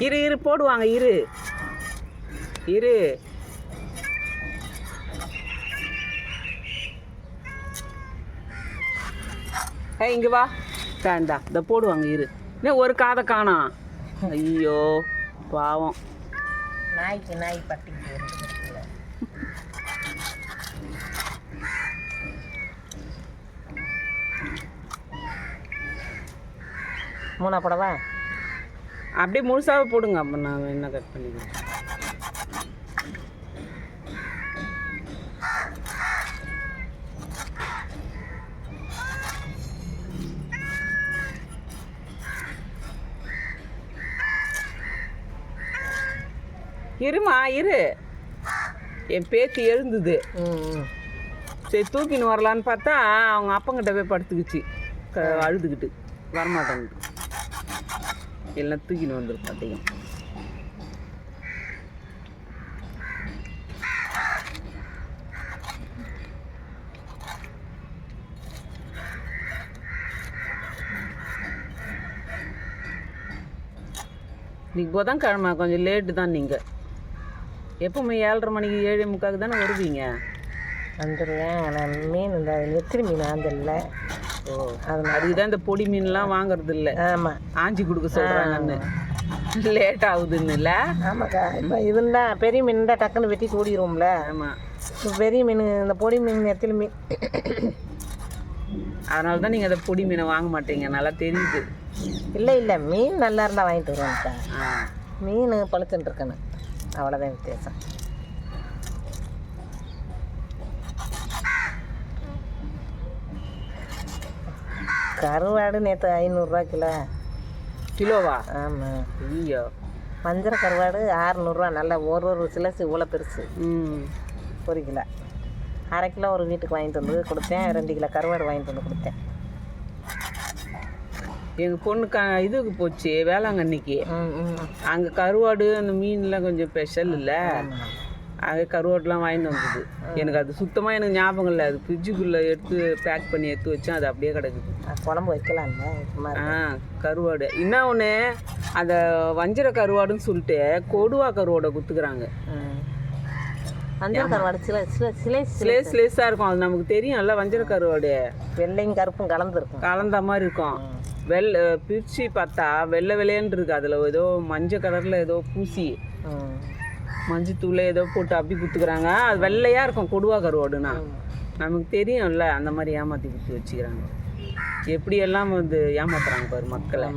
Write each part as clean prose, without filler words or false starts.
இரு இரு போடுவாங்க, இரு இரு. இங்கே வா. இந்தா இதை போடுவாங்க, இரு. இன்னும் ஒரு காதை காணோம். ஐயோ பாவம். நாய்க்கு நாய் பட்டிக்கு மூணா போடவா? அப்படியே முழுசாவே போடுங்க. அப்போ நான் என்ன கட் பண்ணிக்கிறேன். இருமா இரு. என் பேத்தி எழுந்துது. சரி தூக்கின்னு வரலான்னு பார்த்தா அவங்க அப்பங்கிட்ட போய் படுத்துக்குச்சு, அழுதுகிட்டு வரமாட்டேங்கிட்டு. எல்லாம் தூக்கின்னு வந்துடும் பார்த்தீங்க. இன்னைக்கு புதன்கிழமை கொஞ்சம் லேட்டு தான். நீங்கள் எப்பவுமே 7:30 மணிக்கு 7:45 தானே வருவீங்க? வந்துடுவேன். நான் மீன் இந்த நெத்திரி மீன் ஆந்தில்ல. ஓ, அதுக்கு தான் இந்த பொடி மீன்லாம் வாங்குறது இல்லை. ஆமாம், ஆஞ்சி கொடுக்க சொல்கிறாங்கன்னு லேட் ஆகுதுன்னு. இல்லை ஆமாக்கா. இப்போ இதுன்னா பெரிய மீன் தான் டக்குன்னு வெட்டி கூடிடுவோம்ல. ஆமாம், பெரிய மீன் இந்த பொடி மீன் நெத்திரி மீன். அதனால தான் நீங்கள் அந்த பொடி மீனை வாங்க மாட்டீங்க, நல்லா தெரியுது. இல்லை இல்லை, மீன் நல்லா இருந்தால் வாங்கிட்டு வருவேன்க்கா. மீன் பழுத்துன்னு இருக்கணும், அவ்வளோதான் வித்தியாசம். கருவாடு நேற்று 500 கிலோ. கிலோவா? ஆமாம். ஐயோ. வஞ்சர கருவாடு 600. நல்லா ஒரு சிலசு இவ்வளோ பெருசு. 1 கிலோ. 1/2 கிலோ ஒரு வீட்டுக்கு வாங்கிட்டு வந்து கொடுத்தேன். 2 கிலோ கருவாடு வாங்கிட்டு வந்து கொடுத்தேன். எங்கள் பொண்ணுக்கு இதுக்கு போச்சு வேளாங்கண்ணிக்கு. அங்கே கருவாடு அந்த மீன்லாம் கொஞ்சம் ஸ்பெஷல் இல்லை, அது கருவாடுலாம் வாங்கிட்டு வந்தது. எனக்கு அது சுத்தமாக எனக்கு ஞாபகம் இல்லை. அது ஃப்ரிட்ஜுக்குள்ளே எடுத்து பேக் பண்ணி எடுத்து வச்சேன், அது அப்படியே கிடக்குது. குழம்பு வைக்கலாம்ல. கருவாடு என்ன ஒன்று, அந்த வஞ்சர கருவாடுன்னு சொல்லிட்டு கொடுவா கருவாடை குத்துக்கிறாங்க. வஞ்சர கருவாடு சிலேஸாக இருக்கும். அது நமக்கு தெரியும்ல. வஞ்சர கருவாடு வெள்ளையும் கருப்பும் கலந்த மாதிரி இருக்கும். பிரித்து பார்த்தா வெள்ளை வெள்ளையன்னு இருக்குது. அதில் ஏதோ மஞ்சள் கலரில் ஏதோ பூசி மஞ்சத்தூள் ஏதோ போட்டு அப்படி குத்துக்கிறாங்க. அது வெள்ளையாக இருக்கும் கொடுவா கருவாடுனா. நமக்கு தெரியும்ல, அந்த மாதிரி ஏமாற்றி குத்து வச்சுக்கிறாங்க. எப்படியெல்லாம் வந்து ஏமாத்துறாங்க பாரு மக்களை,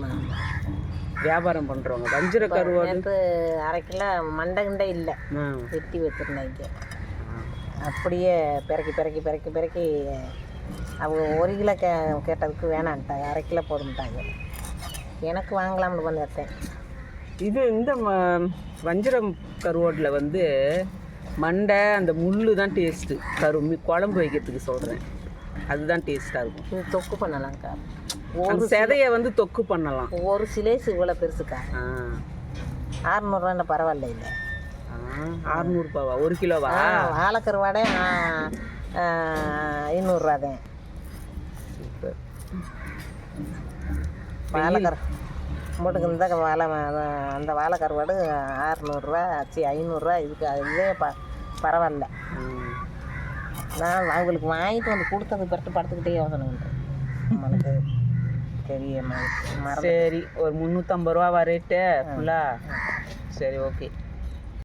வியாபாரம் பண்ணுறவங்க. வஞ்சர கருவாடு 1/2 கிலோ மண்டை இல்லை, வெட்டி வச்சுருந்தாங்க. அப்படியே பிறக்கி அவங்க 1 கிலோ கேட்டதுக்கு வேணான்ட்டாங்க. 1/2 கிலோ போடும்ட்டாங்க. எனக்கு வாங்கலாம்னு வந்துட்டேன். இது இந்த வஞ்சரம் கருவாட்டில் வந்து மண்டை அந்த முள் தான் டேஸ்ட்டு. குழம்பு வைக்கிறதுக்கு சொல்கிறேன், அதுதான் டேஸ்ட்டாக இருக்கும். இது தொக்கு பண்ணலாம்க்கா. ஒரு செதையை வந்து தொக்கு பண்ணலாம். ஒரு சிலேஸ் இவ்வளோ பெருசுக்கா. 600 பரவாயில்ல. இல்லை 600 ரூபாவா? 1 கிலோவா? வாழைக்கருவாடே 500 தான். மூட்டுக்கு இந்த அந்த வாழை கருவாடு 600 ஆச்சு, 500. இதுக்கு இதே பரவாயில்ல. நான் அவங்களுக்கு வாங்கிட்டு வந்து கொடுத்தது பட்டு படுத்துக்கிட்டே யோசனை பண்ணுறேன். நம்மளுக்கு தெரிய மாதிரி. சரி, ஒரு 350 ரூபாவா ரேட்டு ஃபுல்லாக? சரி, ஓகே.